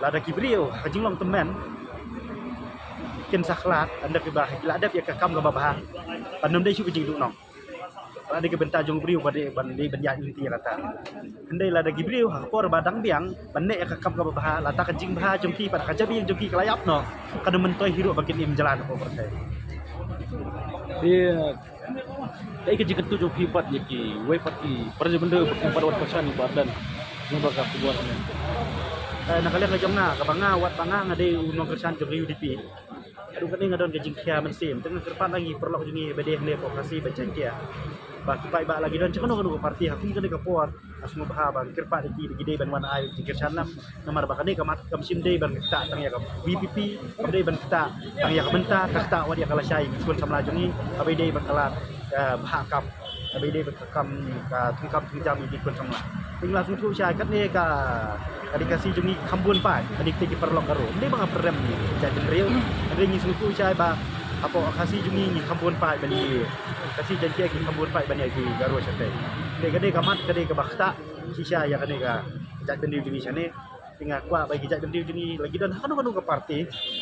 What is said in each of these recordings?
lada kibrio kajinglong temen ken saklat anda ke bah kila adap ya kakam ga babah panum dai shu kajing nong ada ke benta jong brio pada bandi banyak inti kata andai lada kibrio hakor badang biang banne ya kakam ga babah lata kajing bah jongki pada kajabi jongki kelayap no kada mentoy hiru bagian im jalan ko pertai dia dai ke jikan tu jo pipat yaki wei pati parje benda parwat kasan badan ngabaka kubuan nakalian ka jong na kabanga wat banga ngade unong kersan jong riu dipi aduh kan ngadon ke jingkia mensim tengah kerpan lagi perlu jungi bedeh le pokasi bacangkia ba kipai ba lagi don cekono kan parti hakim kan ke por asmo bahaba kerpa di gide ban wan ai kersan nam nomor bakane kamat kamsim dei ban kita tang ya kam VPP dei ban kita tang ya benta takta wadi kala syai kun samla jungi abai dei ban kala bahakam abai dei ban kam ka tungkam tungjam di kun samla tinggal suku syai kat ni ka adik kasih jungi kambun pai adik tiki perlok karo ndai bang perem ni jadi real adik ni suku syai ba apa kasih jungi ni kambun pai bani kasih janji ki kambun pai bani ki garo syai dei kade kamat kade ke bakta sisa ya kade ka jak bendi jungi sane tinggal kuat bagi jak bendi jungi lagi dan kanu ke parti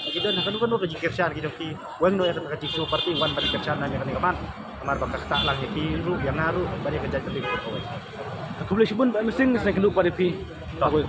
lagi dan kanu ke jikirsan ki joki wang no ya ke jikso parti wan bani kersan na kade kamat kamar bakta lang ki ru yang ngaru bani ke jak bendi ko aku boleh sebut mesing saya kena pada pi tak boleh